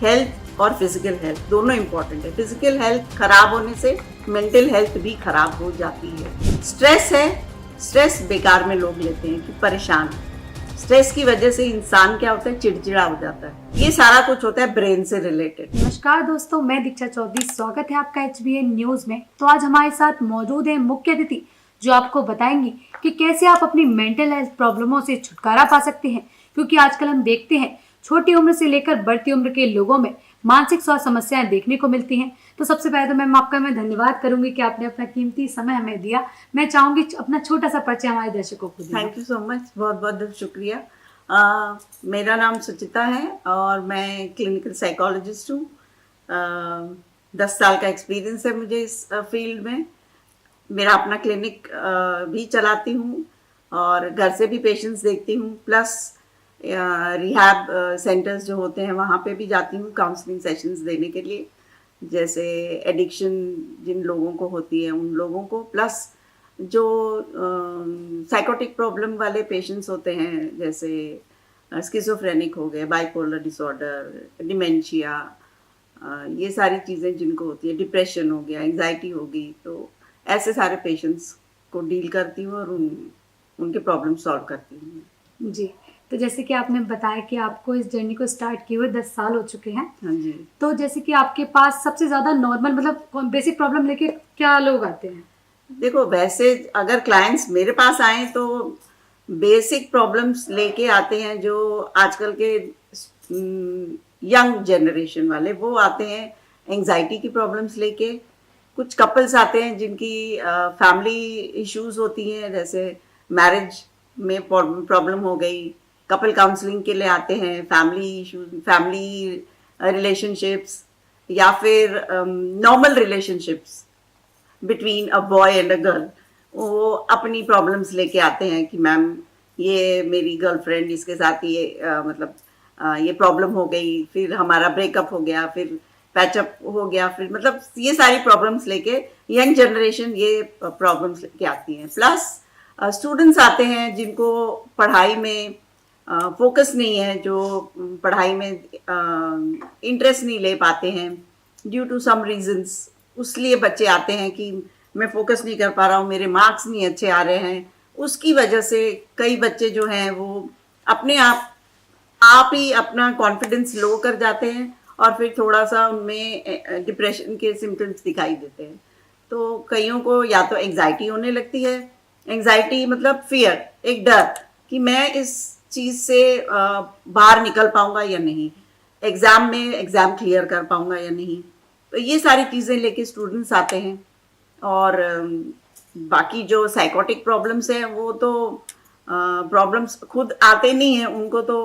Health और physical health दोनों important है। फिजिकल हेल्थ खराब होने से मेंटल हेल्थ भी खराब हो जाती है। स्ट्रेस है, स्ट्रेस बेकार में लोग लेते हैं कि परेशान। स्ट्रेस की वजह से इंसान क्या होता है, चिड़चिड़ा हो जाता है। ये सारा कुछ होता है ब्रेन से रिलेटेड। नमस्कार दोस्तों, मैं दीक्षा चौधरी, स्वागत है आपका HBN न्यूज में। तो आज हमारे साथ मौजूद है मुख्य अतिथि जो आपको बताएंगी कि कैसे आप अपनी मेंटल हेल्थ प्रॉब्लमों से छुटकारा पा सकते हैं। क्योंकि आजकल हम देखते हैं छोटी उम्र से लेकर बढ़ती उम्र के लोगों में मानसिक स्वास्थ्य समस्याएं देखने को मिलती हैं। तो सबसे पहले तो मैम आपका मैं धन्यवाद करूंगी कि आपने अपना कीमती समय हमें दिया। मैं चाहूंगी अपना छोटा सा परिचय हमारे दर्शकों को दें। थैंक यू सो मच, बहुत बहुत शुक्रिया। मेरा नाम सुचिता है और मैं क्लिनिकल साइकोलॉजिस्ट हूँ। 10 साल का एक्सपीरियंस है मुझे इस फील्ड में। मेरा अपना क्लिनिक भी चलाती हूँ और घर से भी पेशेंट्स देखती हूँ, प्लस रिहैब सेंटर्स जो होते हैं वहाँ पे भी जाती हूँ काउंसलिंग सेशंस देने के लिए, जैसे एडिक्शन जिन लोगों को होती है उन लोगों को, प्लस जो साइकोटिक प्रॉब्लम वाले पेशेंट्स होते हैं, जैसे स्किज़ोफ्रेनिक हो गए, बाइपोलर डिसऑर्डर, डिमेंशिया, ये सारी चीज़ें जिनको होती है, डिप्रेशन हो गया, एंजाइटी होगी, तो ऐसे सारे पेशेंट्स को डील करती हूँ और उनके प्रॉब्लम सॉल्व करती हूँ। जी, तो जैसे कि आपने बताया कि आपको इस जर्नी को स्टार्ट किए हुए 10 साल हो चुके हैं। हाँ जी। तो जैसे कि आपके पास सबसे ज़्यादा नॉर्मल मतलब बेसिक प्रॉब्लम लेके क्या लोग आते हैं? देखो, वैसे अगर क्लाइंट्स मेरे पास आए तो बेसिक प्रॉब्लम्स लेके आते हैं। जो आजकल के यंग जनरेशन वाले वो आते हैं एंजाइटी की प्रॉब्लम्स लेके। कुछ कपल्स आते हैं जिनकी फैमिली इश्यूज होती हैं, जैसे मैरिज में प्रॉब्लम हो गई, कपल काउंसलिंग के लिए आते हैं। फैमिली इश्यूज, फैमिली रिलेशनशिप्स या फिर normal relationships between a boy and a girl, वो अपनी प्रॉब्लम्स लेके आते हैं कि मैम ये मेरी गर्लफ्रेंड, इसके साथ ये ये प्रॉब्लम हो गई, फिर हमारा ब्रेकअप हो गया, फिर पैचअप हो गया, फिर मतलब ये सारी प्रॉब्लम्स लेके यंग जनरेशन ये प्रॉब्लम्स लेके आती हैं। प्लस स्टूडेंट्स आते हैं जिनको पढ़ाई में फोकस नहीं है, जो पढ़ाई में इंटरेस्ट नहीं ले पाते हैं ड्यू टू सम रीजंस। उसलिए बच्चे आते हैं कि मैं फोकस नहीं कर पा रहा हूँ, मेरे मार्क्स नहीं अच्छे आ रहे हैं। उसकी वजह से कई बच्चे जो हैं वो अपने आप ही अपना कॉन्फिडेंस लो कर जाते हैं और फिर थोड़ा सा उनमें डिप्रेशन के सिम्टम्स दिखाई देते हैं। तो कईयों को या तो एंजाइटी होने लगती है। एंजाइटी मतलब फियर, एक डर कि मैं इस चीज़ से बाहर निकल पाऊंगा या नहीं, एग्ज़ाम में एग्ज़ाम क्लियर कर पाऊंगा या नहीं। तो ये सारी चीज़ें लेके स्टूडेंट्स आते हैं। और बाकी जो साइकोटिक प्रॉब्लम्स हैं वो तो प्रॉब्लम्स खुद आते नहीं हैं, उनको तो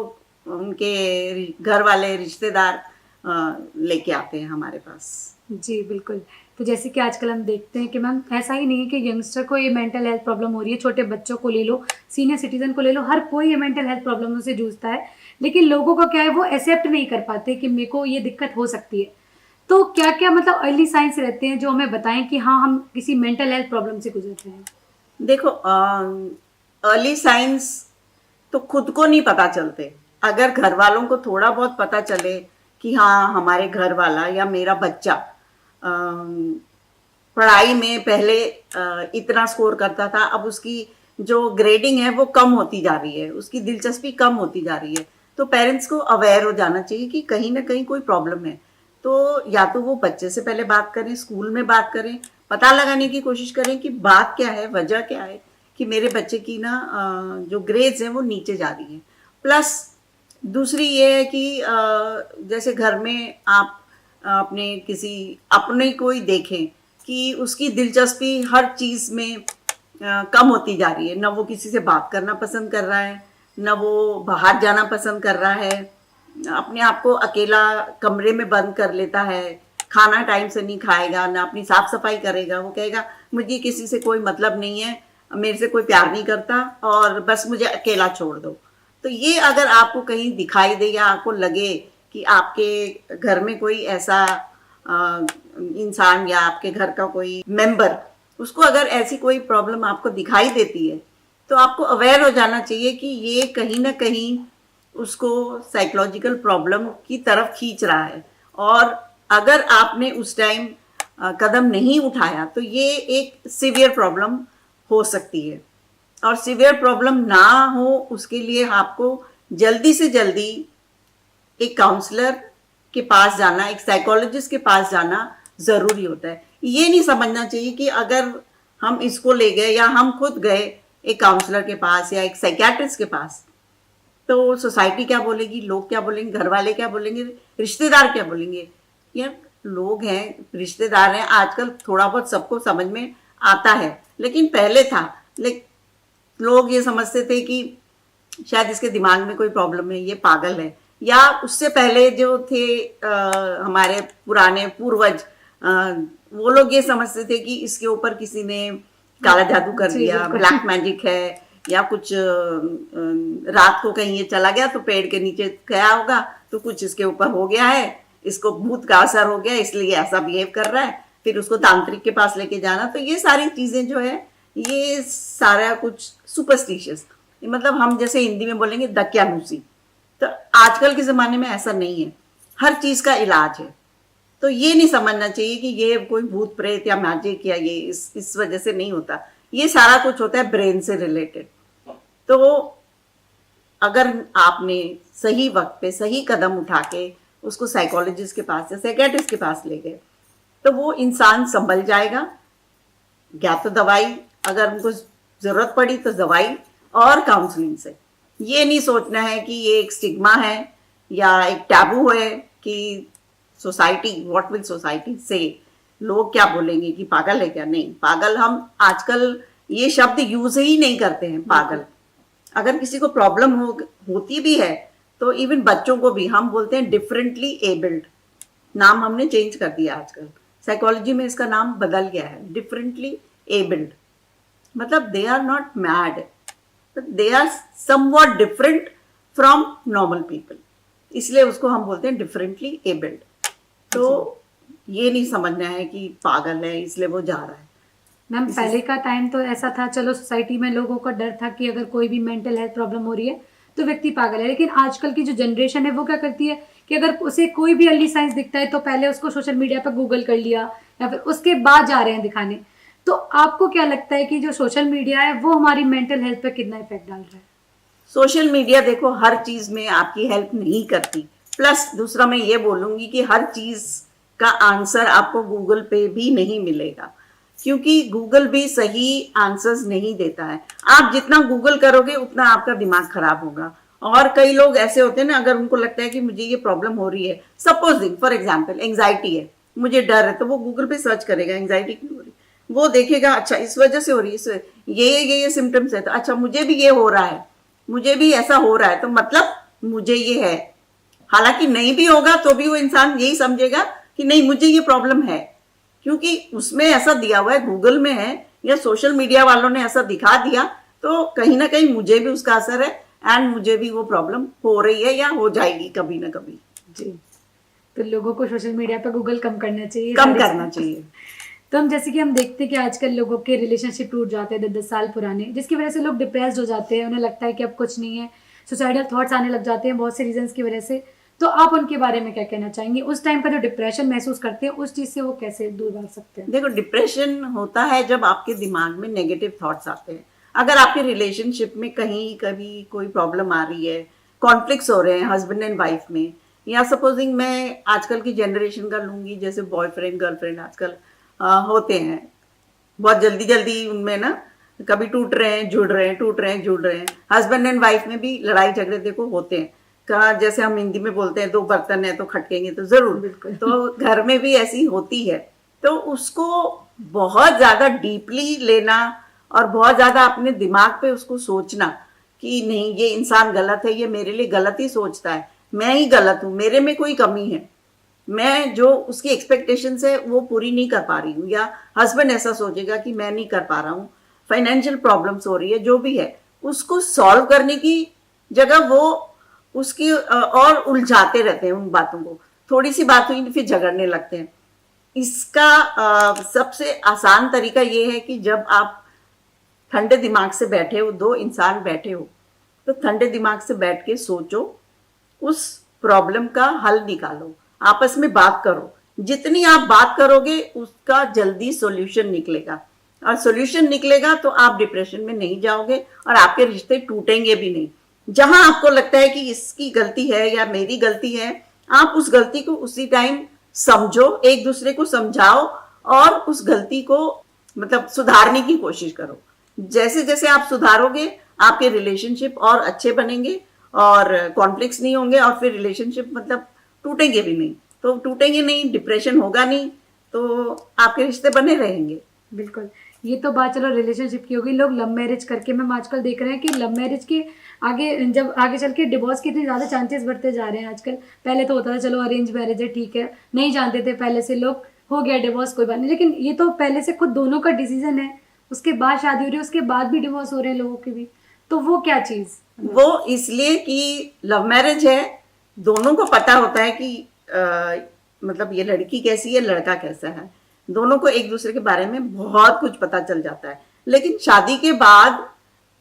उनके घर वाले रिश्तेदार लेके आते हैं हमारे पास। जी बिल्कुल। तो जैसे कि आजकल हम देखते हैं कि मैम ऐसा ही नहीं है कि यंगस्टर को ये मेंटल हेल्थ प्रॉब्लम हो रही है, छोटे बच्चों को ले लो, सीनियर सिटीजन को ले लो, हर कोई ये मेंटल हेल्थ प्रॉब्लमों से जूझता है। लेकिन लोगों को क्या है, वो एक्सेप्ट नहीं कर पाते कि मेरे को ये दिक्कत हो सकती है। तो क्या क्या मतलब अर्ली साइंस रहते हैं जो हमें बताएं कि हाँ हम किसी मेंटल हेल्थ प्रॉब्लम से गुजर रहे हैं? देखो, अर्ली साइंस तो खुद को नहीं पता चलते। अगर घर वालों को थोड़ा बहुत पता चले कि हाँ हमारे घर वाला या मेरा बच्चा पढ़ाई में पहले इतना स्कोर करता था, अब उसकी जो ग्रेडिंग है वो कम होती जा रही है, उसकी दिलचस्पी कम होती जा रही है, तो पेरेंट्स को अवेयर हो जाना चाहिए कि कहीं ना कहीं कोई प्रॉब्लम है। तो या तो वो बच्चे से पहले बात करें, स्कूल में बात करें, पता लगाने की कोशिश करें कि बात क्या है, वजह क्या है कि मेरे बच्चे की ना जो ग्रेड्स हैं वो नीचे जा रही है। प्लस दूसरी ये है कि जैसे घर में आप अपने किसी अपने कोई देखें कि उसकी दिलचस्पी हर चीज़ में कम होती जा रही है, ना वो किसी से बात करना पसंद कर रहा है, ना वो बाहर जाना पसंद कर रहा है, अपने आप को अकेला कमरे में बंद कर लेता है, खाना टाइम से नहीं खाएगा, ना अपनी साफ सफाई करेगा। वो कहेगा मुझे किसी से कोई मतलब नहीं है, मेरे से कोई प्यार नहीं करता और बस मुझे अकेला छोड़ दो। तो ये अगर आपको कहीं दिखाई दे या आपको लगे कि आपके घर में कोई ऐसा इंसान या आपके घर का कोई मेंबर, उसको अगर ऐसी कोई प्रॉब्लम आपको दिखाई देती है तो आपको अवेयर हो जाना चाहिए कि ये कहीं ना कहीं उसको साइकोलॉजिकल प्रॉब्लम की तरफ खींच रहा है। और अगर आपने उस टाइम कदम नहीं उठाया तो ये एक सीवियर प्रॉब्लम हो सकती है। और सीवियर प्रॉब्लम ना हो उसके लिए आपको जल्दी से जल्दी एक काउंसलर के पास जाना, एक साइकोलॉजिस्ट के पास जाना जरूरी होता है। ये नहीं समझना चाहिए कि अगर हम इसको ले गए या हम खुद गए एक काउंसलर के पास या एक साइकियाट्रिस्ट के पास तो सोसाइटी क्या बोलेगी, लोग क्या बोलेंगे, घर वाले क्या बोलेंगे, रिश्तेदार क्या बोलेंगे। यार लोग हैं, रिश्तेदार हैं, आजकल थोड़ा बहुत सबको समझ में आता है, लेकिन पहले था लोग ये समझते थे कि शायद इसके दिमाग में कोई प्रॉब्लम है, ये पागल है। या उससे पहले जो थे हमारे पुराने पूर्वज, वो लोग ये समझते थे कि इसके ऊपर किसी ने काला जादू कर दिया, ब्लैक मैजिक है, या कुछ रात को कहीं ये चला गया तो पेड़ के नीचे गया होगा तो कुछ इसके ऊपर हो गया है, इसको भूत का असर हो गया इसलिए ऐसा बिहेव कर रहा है, फिर उसको तांत्रिक के पास लेके जाना। तो ये सारी चीजें जो है ये सारा कुछ सुपरस्टिशियस, मतलब हम जैसे हिंदी में बोलेंगे दकियानूसी। तो आजकल के ज़माने में ऐसा नहीं है, हर चीज़ का इलाज है। तो ये नहीं समझना चाहिए कि ये कोई भूत प्रेत या मैजिक या ये इस वजह से नहीं होता, ये सारा कुछ होता है ब्रेन से रिलेटेड। तो अगर आपने सही वक्त पे सही कदम उठा के उसको साइकोलॉजिस्ट के पास या साइकियाट्रिस्ट के पास ले गए तो वो इंसान संभल जाएगा। या तो दवाई, अगर उनको ज़रूरत पड़ी तो दवाई और काउंसलिंग से। ये नहीं सोचना है कि ये एक स्टिग्मा है या एक टैबू है कि सोसाइटी, व्हाट विल सोसाइटी से, लोग क्या बोलेंगे कि पागल है क्या। नहीं, पागल हम आजकल ये शब्द यूज ही नहीं करते हैं, पागल। अगर किसी को प्रॉब्लम होती भी है तो इवन बच्चों को भी हम बोलते हैं डिफरेंटली एबल्ड, नाम हमने चेंज कर दिया आजकल, साइकोलॉजी में इसका नाम बदल गया है, डिफरेंटली एबल्ड। मतलब they are not mad, they are somewhat different from normal people, इसलिए उसको हम बोलते हैं डिफरेंटली एबल्ड। तो ये नहीं समझना है कि पागल है इसलिए वो जा रहा है। मैम पहले का टाइम तो ऐसा था, चलो सोसाइटी में लोगों का डर था कि अगर कोई भी मेंटल हेल्थ प्रॉब्लम हो रही है तो व्यक्ति पागल है। लेकिन आजकल की जो जनरेशन है वो क्या करती है कि अगर उसे कोई भी अर्ली साइंस दिखता है तो पहले उसको सोशल मीडिया पर गूगल कर लिया या फिर उसके बाद जा रहे हैं दिखाने। तो आपको क्या लगता है कि जो सोशल मीडिया है वो हमारी मेंटल हेल्थ पर कितना इफेक्ट डाल रहा है? सोशल मीडिया देखो हर चीज में आपकी हेल्प नहीं करती। प्लस दूसरा मैं ये बोलूंगी कि हर चीज का आंसर आपको गूगल पे भी नहीं मिलेगा, क्योंकि गूगल भी सही आंसर्स नहीं देता है। आप जितना गूगल करोगे उतना आपका दिमाग खराब होगा। और कई लोग ऐसे होते हैं ना, अगर उनको लगता है कि मुझे ये प्रॉब्लम हो रही है, सपोजिंग फॉर एग्जाम्पल एंग्जाइटी है, मुझे डर है, तो वो गूगल पे सर्च करेगा एंग्जाइटी क्यों हो रही है, वो देखेगा अच्छा इस वजह से हो रही है, ये सिम्टम्स है, तो अच्छा मुझे भी ये हो रहा है, मुझे भी ऐसा हो रहा है, तो मतलब मुझे ये है। हालांकि नहीं भी होगा तो भी वो इंसान यही समझेगा कि नहीं मुझे ये प्रॉब्लम है, क्योंकि उसमें ऐसा दिया हुआ है, गूगल में है या सोशल मीडिया वालों ने ऐसा दिखा दिया, तो कहीं ना कहीं मुझे भी उसका असर है एंड मुझे भी वो प्रॉब्लम हो रही है या हो जाएगी कभी ना कभी। जी, तो लोगों को सोशल मीडिया पे गूगल कम करना चाहिए, कम करना चाहिए। तो हम जैसे कि हम देखते हैं कि आजकल लोगों के रिलेशनशिप टूट जाते हैं 10-10 साल पुराने, जिसकी वजह से लोग डिप्रेस्ड हो जाते हैं, उन्हें लगता है कि अब कुछ नहीं है, सुसाइडल थॉट्स आने लग जाते हैं बहुत से रीजंस की वजह से। तो आप उनके बारे में क्या कहना चाहेंगे? उस टाइम पर जो डिप्रेशन महसूस करते हैं उस चीज से वो कैसे दूर भाग सकते हैं? देखो डिप्रेशन होता है जब आपके दिमाग में नेगेटिव थॉट्स आते हैं। अगर आपके रिलेशनशिप में कहीं कभी कोई प्रॉब्लम आ रही है, कॉन्फ्लिक्ट्स हो रहे हैं हस्बैंड एंड वाइफ में, या सपोजिंग मैं आजकल की जनरेशन का लूंगी, जैसे बॉयफ्रेंड गर्लफ्रेंड आजकल होते हैं, बहुत जल्दी जल्दी उनमें ना कभी टूट रहे हैं जुड़ रहे हैं, टूट रहे हैं जुड़ रहे हैं। हस्बैंड एंड वाइफ में भी लड़ाई झगड़े देखो होते हैं। कहा जैसे हम हिंदी में बोलते हैं दो बर्तन है तो खटकेंगे तो जरूर, बिल्कुल। तो घर में भी ऐसी होती है। तो उसको बहुत ज्यादा डीपली लेना और बहुत ज्यादा अपने दिमाग पे उसको सोचना कि नहीं ये इंसान गलत है, ये मेरे लिए गलत ही सोचता है, मैं ही गलत हूँ, मेरे में कोई कमी है, मैं जो उसकी एक्सपेक्टेशंस है वो पूरी नहीं कर पा रही हूँ, या हस्बैंड ऐसा सोचेगा कि मैं नहीं कर पा रहा हूँ, फाइनेंशियल प्रॉब्लम्स हो रही है, जो भी है उसको सॉल्व करने की जगह वो उसकी और उलझाते रहते हैं उन बातों को। थोड़ी सी बात हुई फिर झगड़ने लगते हैं। इसका सबसे आसान तरीका ये है कि जब आप ठंडे दिमाग से बैठे हो, दो इंसान बैठे हो, तो ठंडे दिमाग से बैठ के सोचो, उस प्रॉब्लम का हल निकालो। आपस में बात करो। जितनी आप बात करोगे उसका जल्दी सॉल्यूशन निकलेगा, और सॉल्यूशन निकलेगा तो आप डिप्रेशन में नहीं जाओगे और आपके रिश्ते टूटेंगे भी नहीं। जहां आपको लगता है कि इसकी गलती है या मेरी गलती है, आप उस गलती को उसी टाइम समझो, एक दूसरे को समझाओ और उस गलती को मतलब सुधारने की कोशिश करो। जैसे जैसे आप सुधारोगे आपके रिलेशनशिप और अच्छे बनेंगे और कॉन्फ्लिक्ट्स नहीं होंगे, और फिर रिलेशनशिप मतलब टूटेंगे भी नहीं। तो टूटेंगे नहीं, डिप्रेशन होगा नहीं, तो आपके रिश्ते बने रहेंगे। बिल्कुल। ये तो बात चलो रिलेशनशिप की होगी। लोग लव मैरिज करके, मैम आजकल देख रहे हैं कि लव मैरिज के आगे, जब आगे चल के डिवोर्स के इतने ज़्यादा चांसेस बढ़ते जा रहे हैं आजकल। पहले तो होता था चलो अरेंज मैरिज है ठीक है, नहीं जानते थे पहले से लोग, हो गया डिवोर्स कोई बात नहीं। लेकिन ये तो पहले से खुद दोनों का डिसीजन है, उसके बाद शादी हो रही है, उसके बाद भी डिवोर्स हो रहे हैं लोगों के भी। तो वो क्या चीज़? वो इसलिए कि लव मैरिज है, दोनों को पता होता है कि मतलब ये लड़की कैसी है, लड़का कैसा है, दोनों को एक दूसरे के बारे में बहुत कुछ पता चल जाता है। लेकिन शादी के बाद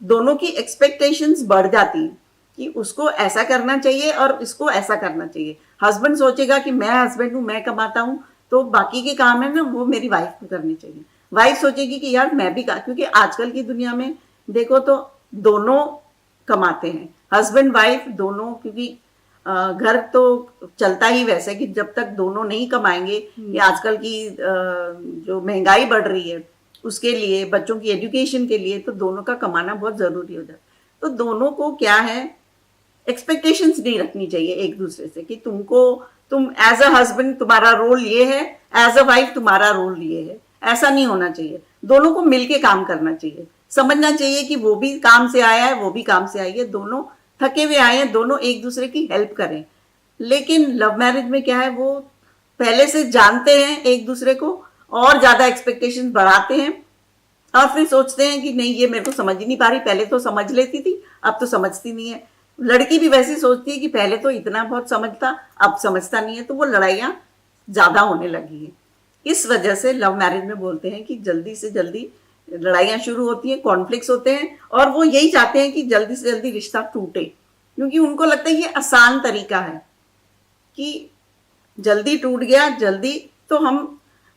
दोनों की एक्सपेक्टेशंस बढ़ जाती हैं कि उसको ऐसा करना चाहिए और इसको ऐसा करना चाहिए। हस्बैंड सोचेगा कि मैं हस्बैंड हूँ, मैं कमाता हूँ, तो बाकी के काम है ना वो मेरी वाइफ को करनी चाहिए। वाइफ सोचेगी कि यार मैं भी क्योंकि आजकल की दुनिया में देखो तो दोनों कमाते हैं, हस्बैंड वाइफ दोनों, क्योंकि घर तो चलता ही वैसे कि जब तक दोनों नहीं कमाएंगे, ये आजकल की जो महंगाई बढ़ रही है उसके लिए, बच्चों की एजुकेशन के लिए, तो दोनों का कमाना बहुत जरूरी हो जाता है। तो दोनों को क्या है, एक्सपेक्टेशंस नहीं रखनी चाहिए एक दूसरे से कि तुम एज अ हस्बैंड तुम्हारा रोल ये है, एज अ वाइफ तुम्हारा रोल ये है, ऐसा नहीं होना चाहिए। दोनों को मिलके काम करना चाहिए, समझना चाहिए कि वो भी काम से आया है, वो भी काम से आई है, दोनों थके हुए आए हैं, दोनों एक दूसरे की हेल्प करें। लेकिन लव मैरिज में क्या है, वो पहले से जानते हैं एक दूसरे को और ज्यादा एक्सपेक्टेशंस बढ़ाते हैं और फिर सोचते हैं कि नहीं ये मेरे को समझ ही नहीं पा रही, पहले तो समझ लेती थी अब तो समझती नहीं है। लड़की भी वैसे सोचती है कि पहले तो इतना बहुत समझता, अब समझता नहीं है, तो वो लड़ाइयाँ ज्यादा होने लगी है। इस वजह से लव मैरिज में बोलते हैं कि जल्दी से जल्दी लड़ाइयाँ शुरू होती हैं, कॉन्फ्लिक्ट्स होते हैं, और वो यही चाहते हैं कि जल्दी से जल्दी रिश्ता टूटे, क्योंकि उनको लगता है ये आसान तरीका है कि जल्दी टूट गया, जल्दी तो हम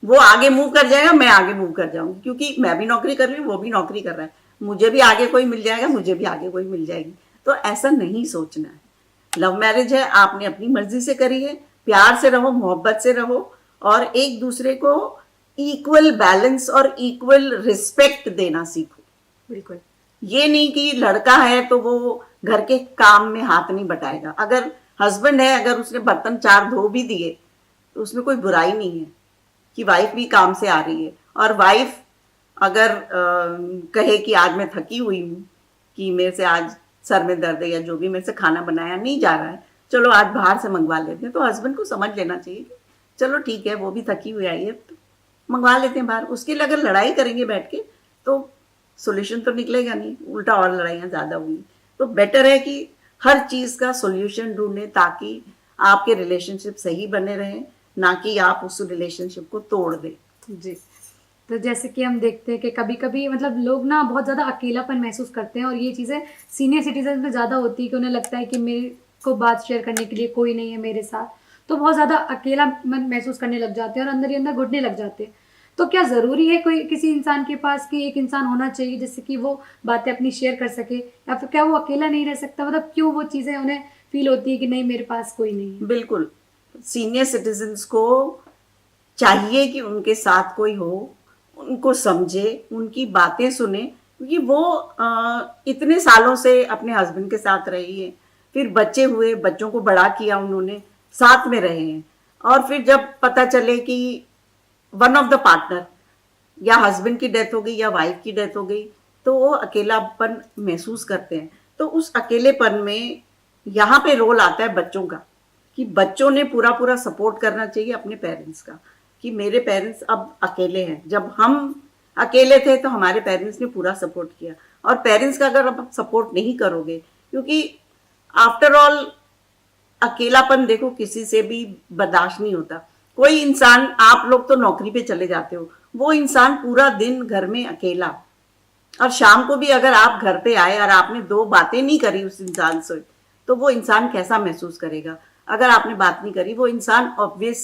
वो आगे मूव कर जाएगा, मैं आगे मूव कर जाऊंगी, क्योंकि मैं भी नौकरी कर रही हूँ, वो भी नौकरी कर रहा है, मुझे भी आगे कोई मिल जाएगा, मुझे भी आगे कोई मिल जाएगी। तो ऐसा नहीं सोचना है। लव मैरिज है, आपने अपनी मर्जी से करी है, प्यार से रहो, मोहब्बत से रहो और एक दूसरे को इक्वल बैलेंस और इक्वल रिस्पेक्ट देना सीखो। बिल्कुल। ये नहीं कि लड़का है तो वो घर के काम में हाथ नहीं बटाएगा। अगर हस्बैंड है, अगर उसने बर्तन 4 धो भी दिए तो उसमें कोई बुराई नहीं है कि वाइफ भी काम से आ रही है। और वाइफ अगर कहे कि आज मैं थकी हुई हूँ, कि मेरे से आज सर में दर्द है या जो भी, मेरे से खाना बनाया नहीं जा रहा है, चलो आज बाहर से मंगवा लेते हैं, तो हस्बैंड को समझ लेना चाहिए कि चलो ठीक है वो भी थकी हुई आई है तो मंगवा लेते हैं बाहर। उसके लिए अगर लड़ाई करेंगे बैठ के तो सॉल्यूशन तो निकलेगा नहीं, उल्टा और लड़ाइयाँ ज़्यादा हुई। तो बेटर है कि हर चीज़ का सॉल्यूशन ढूंढें ताकि आपके रिलेशनशिप सही बने रहें, ना कि आप उस रिलेशनशिप को तोड़ दें। जी। तो जैसे कि हम देखते हैं कि कभी कभी मतलब लोग ना बहुत ज़्यादा अकेलापन महसूस करते हैं, और ये चीज़ें सीनियर सिटीजन में ज़्यादा होती है कि उन्हें लगता है कि मेरे को बात शेयर करने के लिए कोई नहीं है मेरे साथ, तो बहुत ज़्यादा अकेला मन महसूस करने लग जाते हैं और अंदर ही अंदर घुटने लग जाते हैं। तो क्या ज़रूरी है कोई किसी इंसान के पास कि एक इंसान होना चाहिए जिससे कि वो बातें अपनी शेयर कर सके, या फिर क्या वो अकेला नहीं रह सकता? मतलब क्यों वो चीज़ें उन्हें फील होती है कि नहीं मेरे पास कोई नहीं है? बिल्कुल, सीनियर सिटीजन्स को चाहिए कि उनके साथ कोई हो, उनको समझे, उनकी बातें सुने, क्योंकि वो इतने सालों से अपने हस्बैंड के साथ रही है, फिर बच्चे हुए, बच्चों को बड़ा किया उन्होंने, साथ में रहे हैं, और फिर जब पता चले कि वन ऑफ द पार्टनर या हस्बैंड की डेथ हो गई या वाइफ की डेथ हो गई, तो वो अकेलापन महसूस करते हैं। तो उस अकेलेपन में यहाँ पे रोल आता है बच्चों का, कि बच्चों ने पूरा पूरा सपोर्ट करना चाहिए अपने पेरेंट्स का, कि मेरे पेरेंट्स अब अकेले हैं। जब हम अकेले थे तो हमारे पेरेंट्स ने पूरा सपोर्ट किया, और पेरेंट्स का अगर आप सपोर्ट नहीं करोगे, क्योंकि आफ्टर ऑल अकेलापन देखो किसी से भी बर्दाश्त नहीं होता। कोई इंसान, आप लोग तो नौकरी पे चले जाते हो, वो इंसान पूरा दिन घर में अकेला, और शाम को भी अगर आप घर पे आए और आपने 2 बातें नहीं करी उस इंसान से, तो वो इंसान कैसा महसूस करेगा। अगर आपने बात नहीं करी, वो इंसान, ऑब्वियस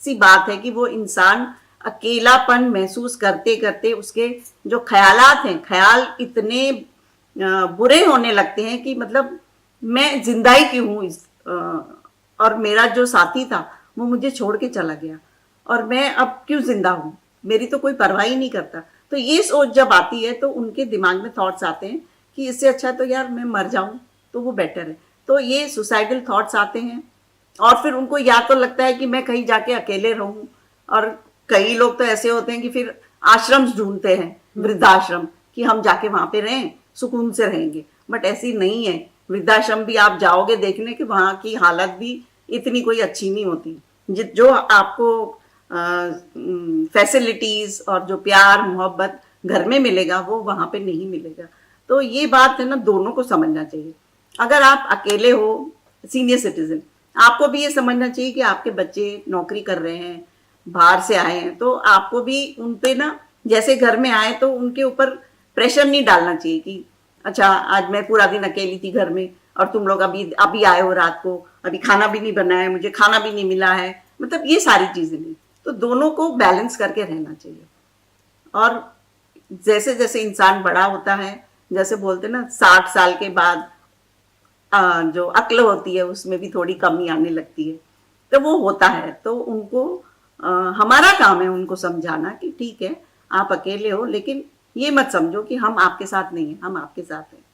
सी बात है कि वो इंसान अकेलापन महसूस करते करते उसके जो ख्यालात हैं, ख्याल इतने बुरे होने लगते हैं कि मतलब मैं जिंदा ही क्यों हूँ और मेरा जो साथी था वो मुझे छोड़ के चला गया और मैं अब क्यों जिंदा हूँ, मेरी तो कोई परवाह ही नहीं करता। तो ये सोच जब आती है तो उनके दिमाग में थॉट्स आते हैं कि इससे अच्छा तो यार मैं मर जाऊं तो वो बेटर है। तो ये सुसाइडल थॉट्स आते हैं और फिर उनको या तो लगता है कि मैं कहीं जाके अकेले रहूं, और कई लोग तो ऐसे होते हैं कि फिर आश्रम ढूंढते हैं, वृद्धाश्रम, कि हम जाके वहां पे रहें, सुकून से रहेंगे। बट ऐसी नहीं है। वृद्धाश्रम भी आप जाओगे देखने कि वहां की हालत भी इतनी कोई अच्छी नहीं होती। जो आपको फैसिलिटीज और जो प्यार मोहब्बत घर में मिलेगा वो वहां पे नहीं मिलेगा। तो ये बात है ना, दोनों को समझना चाहिए। अगर आप अकेले हो, सीनियर सिटीजन, आपको भी ये समझना चाहिए कि आपके बच्चे नौकरी कर रहे हैं, बाहर से आए हैं, तो आपको भी उन पे ना, जैसे घर में आए तो उनके ऊपर प्रेशर नहीं डालना चाहिए कि अच्छा आज मैं पूरा दिन अकेली थी घर में और तुम लोग अभी अभी आए हो रात को, अभी खाना भी नहीं बना है, मुझे खाना भी नहीं मिला है, मतलब ये सारी चीजें नहीं। तो दोनों को बैलेंस करके रहना चाहिए। और जैसे जैसे इंसान बड़ा होता है, जैसे बोलते ना 60 साल के बाद जो अक्ल होती है उसमें भी थोड़ी कमी आने लगती है, तो वो होता है। तो उनको हमारा काम है उनको समझाना कि ठीक है आप अकेले हो, लेकिन ये मत समझो कि हम आपके साथ नहीं हैं, हम आपके साथ हैं।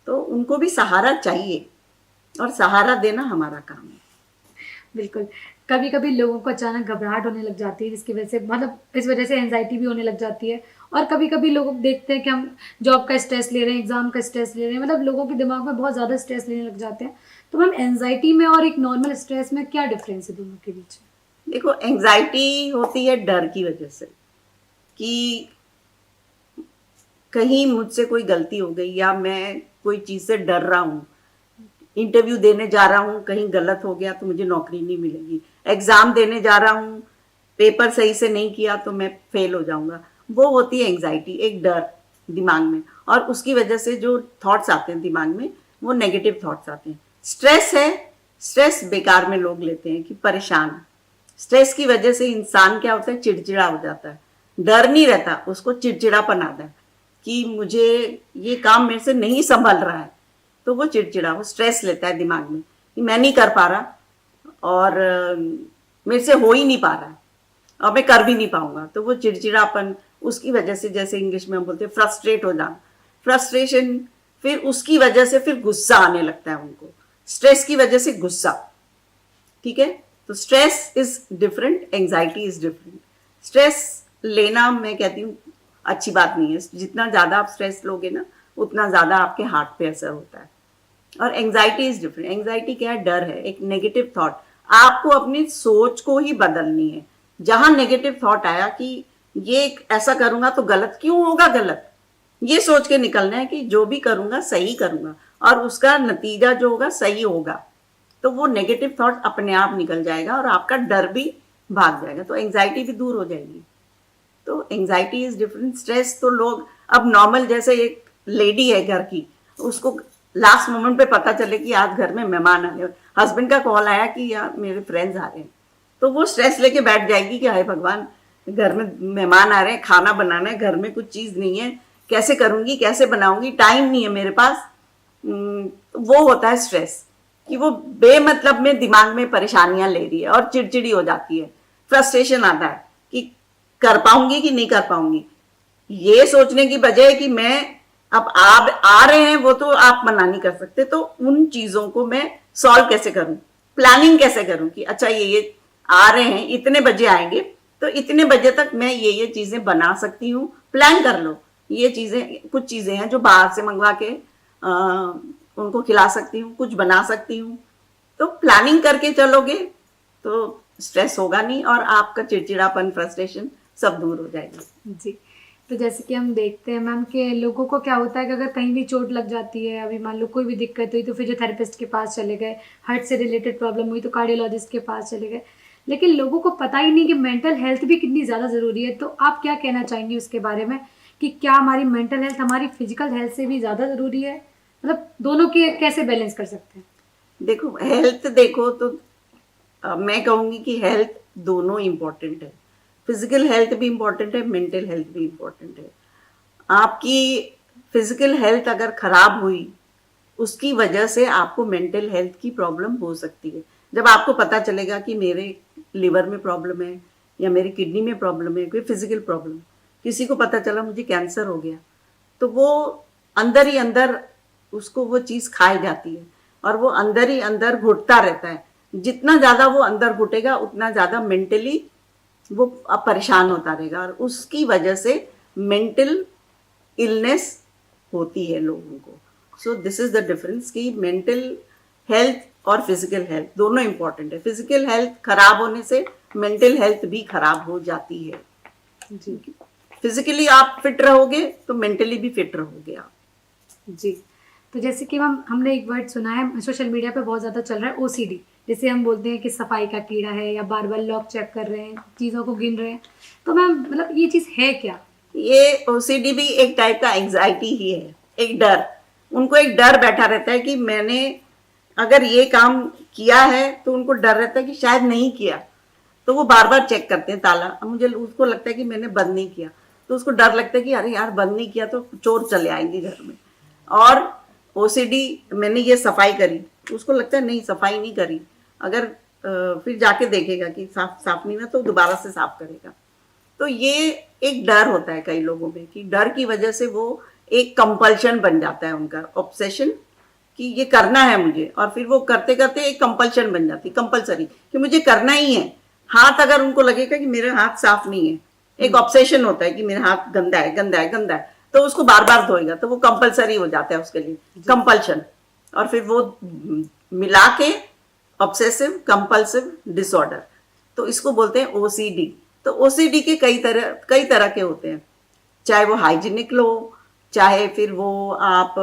तो उनको भी सहारा चाहिए और सहारा देना हमारा काम है। बिल्कुल। कभी कभी लोगों को अचानक घबराहट होने लग जाती है, जिसकी वजह से मतलब इस वजह से एंजाइटी भी होने लग जाती है। और कभी कभी लोग देखते हैं कि हम जॉब का स्ट्रेस ले रहे हैं, एग्जाम का स्ट्रेस ले रहे हैं, मतलब लोगों के दिमाग में बहुत ज़्यादा स्ट्रेस लेने लग जाते हैं। तो मैम, एंजाइटी में और एक नॉर्मल स्ट्रेस में क्या डिफरेंस है दोनों के बीच? देखो, एंजाइटी होती है डर की वजह से कि कहीं मुझसे कोई गलती हो गई या मैं कोई चीज से डर रहा हूँ, इंटरव्यू देने जा रहा हूँ, कहीं गलत हो गया तो मुझे नौकरी नहीं मिलेगी, एग्जाम देने जा रहा हूँ, पेपर सही से नहीं किया तो मैं फेल हो जाऊंगा। वो होती है एंजाइटी, एक डर दिमाग में, और उसकी वजह से जो थॉट्स आते हैं दिमाग में वो नेगेटिव थॉट्स आते हैं। स्ट्रेस है, स्ट्रेस बेकार में लोग लेते हैं कि परेशान। स्ट्रेस की वजह से इंसान क्या होता है, चिड़चिड़ा हो जाता है, डर नहीं रहता, उसको चिड़चिड़ापन आता है कि मुझे ये काम मेरे से नहीं संभल रहा है, तो वो चिड़चिड़ा, वो स्ट्रेस लेता है दिमाग में कि मैं नहीं कर पा रहा और मेरे से हो ही नहीं पा रहा है और मैं कर भी नहीं पाऊंगा। तो वो चिड़चिड़ापन, उसकी वजह से, जैसे इंग्लिश में हम बोलते हैं फ्रस्ट्रेट हो जाना, फ्रस्ट्रेशन, फिर उसकी वजह से फिर गुस्सा आने लगता है उनको, स्ट्रेस की वजह से गुस्सा। ठीक है, तो stress is different, anxiety is different. Stress लेना मैं कहती हूँ अच्छी बात नहीं है। जितना ज्यादा आप स्ट्रेस लोगे ना उतना ज्यादा आपके हार्ट पे असर होता है। और एंजाइटी इज डिफरेंट। एंजाइटी क्या है, डर है, एक नेगेटिव थॉट। आपको अपनी सोच को ही बदलनी है। जहां नेगेटिव थॉट आया कि ये ऐसा करूंगा तो गलत क्यों होगा, गलत, ये सोच के निकलना है कि जो भी करूंगा सही करूंगा और उसका नतीजा जो होगा सही होगा। तो वो नेगेटिव थॉट अपने आप निकल जाएगा और आपका डर भी भाग जाएगा, तो एंजाइटी भी दूर हो जाएगी। तो एंजाइटी इज डिफरेंट। स्ट्रेस तो लोग अब नॉर्मल, जैसे एक लेडी है घर की, उसको लास्ट मोमेंट पे पता चले कि आज घर में मेहमान आ रहे, हस्बैंड का कॉल आया कि यार मेरे फ्रेंड्स आ रहे हैं, तो वो स्ट्रेस लेके बैठ जाएगी कि हाय भगवान, घर में मेहमान आ रहे हैं, खाना बनाना है, घर में कुछ चीज नहीं है, कैसे करूंगी, कैसे बनाऊंगी, टाइम नहीं है मेरे पास। वो होता है स्ट्रेस, कि वो बेमतलब में दिमाग में परेशानियां ले रही है और चिड़चिड़ी हो जाती है, फ्रस्ट्रेशन आता है कि कर पाऊंगी कि नहीं कर पाऊंगी। ये सोचने की बजाय कि मैं अब आप आ रहे हैं, वो तो आप मना नहीं कर सकते, तो उन चीजों को मैं सॉल्व कैसे करूं, प्लानिंग कैसे करूं कि अच्छा ये आ रहे हैं, इतने बजे आएंगे, तो इतने बजे तक मैं ये चीजें बना सकती हूँ, प्लान कर लो। ये चीजें, कुछ चीजें हैं जो बाहर से मंगवा के उनको खिला सकती हूँ, कुछ बना सकती हूँ। तो प्लानिंग करके चलोगे तो स्ट्रेस होगा नहीं और आपका चिड़चिड़ापन, फ्रस्ट्रेशन सब दूर हो जाएगा। जी। तो जैसे कि हम देखते हैं मैम कि लोगों को क्या होता है कि अगर कहीं भी चोट लग जाती है, अभी मान लो कोई भी दिक्कत हुई तो फिजियोथेरेपिस्ट के पास चले गए, हार्ट से रिलेटेड प्रॉब्लम हुई तो कार्डियोलॉजिस्ट के पास चले गए, लेकिन लोगों को पता ही नहीं कि मेंटल हेल्थ भी कितनी ज़्यादा ज़रूरी है। तो आप क्या कहना चाहेंगी उसके बारे में कि क्या हमारी मेंटल हेल्थ हमारी फिजिकल हेल्थ से भी ज़्यादा ज़रूरी है? मतलब दोनों के कैसे बैलेंस कर सकते हैं? देखो, हेल्थ देखो तो मैं कहूँगी कि हेल्थ दोनों इम्पोर्टेंट है, फिजिकल हेल्थ भी इम्पोर्टेंट है, मेंटल हेल्थ भी इम्पोर्टेंट है। आपकी फिजिकल हेल्थ अगर खराब हुई, उसकी वजह से आपको मेंटल हेल्थ की प्रॉब्लम हो सकती है। जब आपको पता चलेगा कि मेरे लिवर में प्रॉब्लम है या मेरी किडनी में प्रॉब्लम है, कोई फिजिकल प्रॉब्लम, किसी को पता चला मुझे कैंसर हो गया, तो वो अंदर ही अंदर उसको वो चीज़ खाई जाती है और वो अंदर ही अंदर घुटता रहता है। जितना ज़्यादा वो अंदर घुटेगा उतना ज़्यादा मेंटली वो अब परेशान होता रहेगा और उसकी वजह से मेंटल इलनेस होती है लोगों को। So this is the difference कि मेंटल हेल्थ और फिजिकल हेल्थ दोनों इंपॉर्टेंट है। फिजिकल हेल्थ खराब होने से मेंटल हेल्थ भी खराब हो जाती है। जी फिजिकली आप फिट रहोगे तो मेंटली भी फिट रहोगे आप। जी। तो जैसे कि हमने एक वर्ड सुना है सोशल मीडिया पे बहुत ज़्यादा चल रहा है, ओसीडी। जैसे हम बोलते हैं कि सफाई का कीड़ा है या बार बार लॉक चेक कर रहे हैं, चीज़ों को गिन रहे हैं। तो मैम मतलब ये चीज़ है क्या? ये ओसीडी भी एक टाइप का एंग्जाइटी ही है, एक डर। उनको एक डर बैठा रहता है कि मैंने अगर ये काम किया है, तो उनको डर रहता है कि शायद नहीं किया, तो वो बार बार चेक करते हैं ताला। अब मुझे उसको लगता है कि मैंने बंद नहीं किया, तो उसको डर लगता है कि अरे यार बंद नहीं किया तो चोर चले आएंगे घर में। और ओसीडी मैंने ये सफाई करी, उसको लगता है नहीं सफाई नहीं करी, अगर फिर जाके देखेगा कि साफ साफ नहीं ना तो दोबारा से साफ करेगा। तो ये एक डर होता है कई लोगों में कि डर की वजह से वो एक कंपल्शन बन जाता है उनका, ऑब्सेशन, कि ये करना है मुझे, और फिर वो करते करते एक कंपल्शन बन जाती है, कंपलसरी कि मुझे करना ही है। हाथ अगर उनको लगेगा कि मेरे हाथ साफ नहीं है, एक ऑब्सेशन होता है कि मेरा हाथ गंदा है गंदा है गंदा है, तो उसको बार बार धोएगा, तो वो कंपलसरी हो जाता है उसके लिए, कंपल्शन। और फिर वो मिला के ऑब्सेसिव कंपल्सिव डिसऑर्डर, तो इसको बोलते हैं ओसीडी। तो ओसीडी के कई तरह के होते हैं, चाहे वो हाइजीनिक लो, चाहे फिर वो आप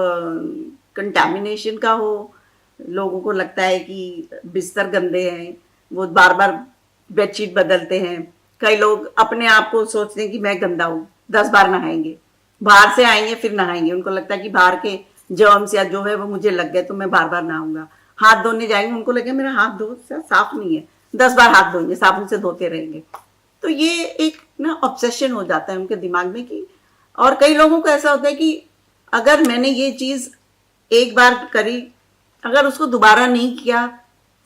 कंटामिनेशन का हो। लोगों को लगता है कि बिस्तर गंदे हैं, वो बार बार बेडशीट बदलते हैं। कई लोग अपने आप को सोचते हैं कि मैं गंदा हूँ, 10 बार नहाएंगे, बाहर से आएंगे फिर नहाएंगे, उनको लगता है कि बाहर के जर्म्स या जो है वो मुझे लग गए तो मैं बार बार नहाऊंगा। हाथ धोने जाएंगे, उनको लगे मेरा हाथ धो साफ नहीं है, 10 बार हाथ धोएंगे, साबुन से धोते रहेंगे। तो ये एक ना ऑब्सेशन हो जाता है उनके दिमाग में कि, और कई लोगों को ऐसा होता है कि अगर मैंने ये चीज एक बार करी, अगर उसको दोबारा नहीं किया,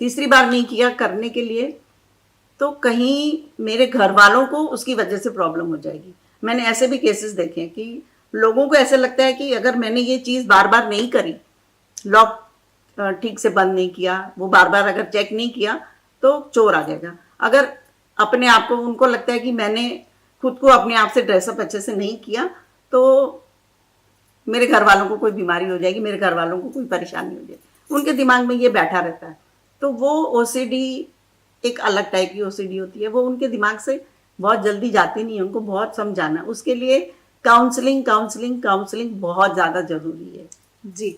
तीसरी बार नहीं किया करने के लिए, तो कहीं मेरे घर वालों को उसकी वजह से प्रॉब्लम हो जाएगी। मैंने ऐसे भी केसेस देखे हैं कि लोगों को ऐसे लगता है कि अगर मैंने ये चीज बार बार नहीं करी, लॉक ठीक से बंद नहीं किया, वो बार बार अगर चेक नहीं किया, तो चोर आ जाएगा। अगर अपने आप को उनको लगता है कि मैंने खुद को अपने आप से ड्रेसअप अच्छे से नहीं किया, तो मेरे घर वालों को कोई बीमारी हो जाएगी, मेरे घर वालों को कोई परेशानी हो जाएगी, उनके दिमाग में ये बैठा रहता है। तो वो ओसीडी एक अलग टाइप की ओसीडी होती है, वो उनके दिमाग से बहुत जल्दी जाती नहीं है, उनको बहुत समझाना, उसके लिए काउंसलिंग काउंसलिंग काउंसलिंग बहुत ज़्यादा ज़रूरी है। जी।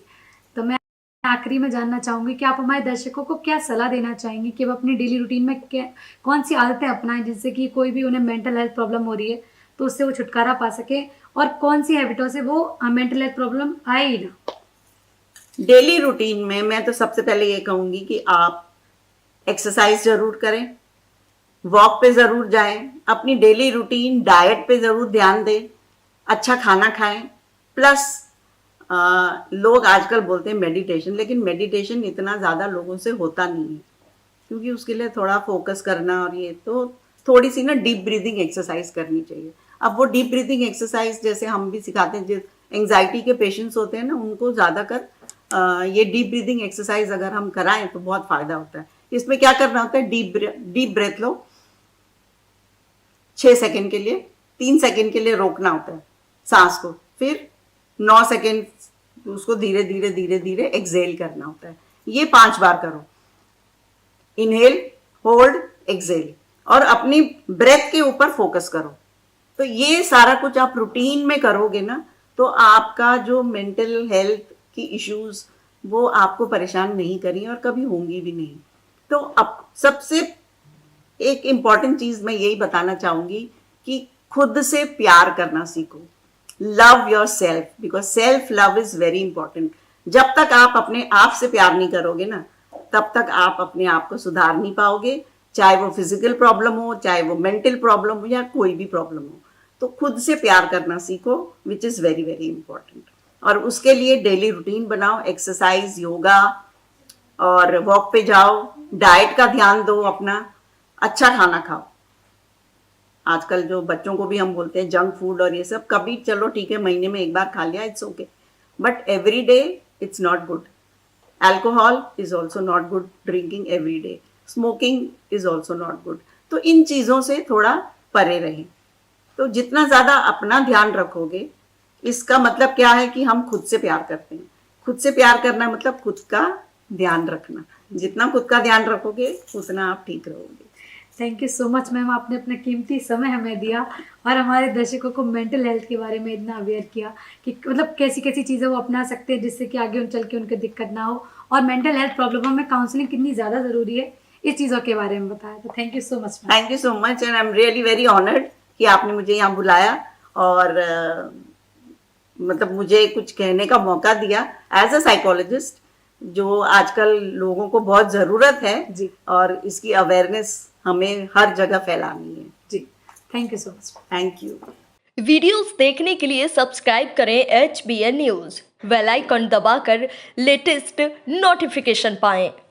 तो मैं आखिरी में जानना चाहूँगी कि आप हमारे दर्शकों को क्या सलाह देना चाहेंगी कि वो अपनी डेली रूटीन में क्या कौन सी आदतें अपनाएं जिससे कि कोई भी उन्हें मेंटल हेल्थ प्रॉब्लम हो रही है तो उससे वो छुटकारा पा सके, और कौन सी हैबिटों से वो मेंटल हेल्थ प्रॉब्लम आए ही ना? डेली रूटीन में मैं तो सबसे पहले ये कहूँगी कि आप एक्सरसाइज ज़रूर करें, वॉक पे ज़रूर जाएं, अपनी डेली रूटीन डाइट पे ज़रूर ध्यान दें, अच्छा खाना खाएं, प्लस लोग आजकल बोलते हैं मेडिटेशन, लेकिन मेडिटेशन इतना ज़्यादा लोगों से होता नहीं है, क्योंकि उसके लिए थोड़ा फोकस करना, और ये तो थोड़ी सी ना डीप ब्रीदिंग एक्सरसाइज करनी चाहिए। अब वो डीप ब्रीदिंग एक्सरसाइज जैसे हम भी सिखाते हैं, जो एंग्जाइटी के पेशेंट्स होते हैं ना, उनको ज़्यादातर ये डीप ब्रीदिंग एक्सरसाइज अगर हम कराएं तो बहुत फ़ायदा होता है। इसमें क्या करना होता है, डीप ब्रेथ लो 6 सेकेंड के लिए, 3 सेकेंड के लिए रोकना होता है सांस को, फिर 9 सेकेंड उसको धीरे धीरे धीरे धीरे एक्सेल करना होता है। ये 5 बार करो, इनहेल, होल्ड, एक्सेल, और अपनी ब्रेथ के ऊपर फोकस करो। तो ये सारा कुछ आप रूटीन में करोगे ना, तो आपका जो मेंटल हेल्थ की इश्यूज वो आपको परेशान नहीं करेंगे और कभी होंगी भी नहीं। तो अब सबसे एक इम्पॉर्टेंट चीज मैं यही बताना चाहूंगी कि खुद से प्यार करना सीखो। Love your self, because self love is very important. जब तक आप अपने आप से प्यार नहीं करोगे ना, तब तक आप अपने आप को सुधार नहीं पाओगे, चाहे वो फिजिकल प्रॉब्लम हो, चाहे वो मेंटल प्रॉब्लम हो, या कोई भी प्रॉब्लम हो। तो खुद से प्यार करना सीखो, which is very very important. और उसके लिए डेली रूटीन बनाओ, एक्सरसाइज, योगा, और वॉक पे जाओ, डाइट का ध्यान दो अपना, अच्छा खाना खाओ। आजकल जो बच्चों को भी हम बोलते हैं जंक फूड और ये सब, कभी चलो ठीक है महीने में एक बार खा लिया, it's okay, but every day it's not good. Alcohol is also not good, drinking every day, smoking is also not good. तो इन चीज़ों से थोड़ा परे रहें। तो जितना ज़्यादा अपना ध्यान रखोगे, इसका मतलब क्या है कि हम खुद से प्यार करते हैं। खुद से प्यार करना मतलब खुद का ध्यान रखना। जितना खुद का ध्यान रखोगे उतना आप ठीक रहोगे। Thank you so much ma'am, आपने अपना कीमती समय हमें दिया और हमारे दर्शकों को मेंटल हेल्थ के बारे में इतना अवेयर किया कि मतलब कैसी कैसी चीज़ें वो अपना सकते हैं जिससे कि आगे चल के उनको दिक्कत ना हो, और मेंटल हेल्थ प्रॉब्लमों में काउंसलिंग कितनी ज़्यादा ज़रूरी है इस चीज़ों के बारे में बताया। तो thank you so much ma'am. Thank you so much, and I am really very honoured कि आपने मुझे यहाँ बुलाया और मतलब मुझे कुछ कहने का मौका दिया एज अ साइकोलॉजिस्ट, जो आजकल लोगों को बहुत ज़रूरत है जी और इसकी अवेयरनेस हमें हर जगह फैलानी है। जी, thank you so much. Thank you. Videos देखने के लिए सब्सक्राइब करें HBN न्यूज़, बेल आइकन दबाकर लेटेस्ट नोटिफिकेशन पाएं।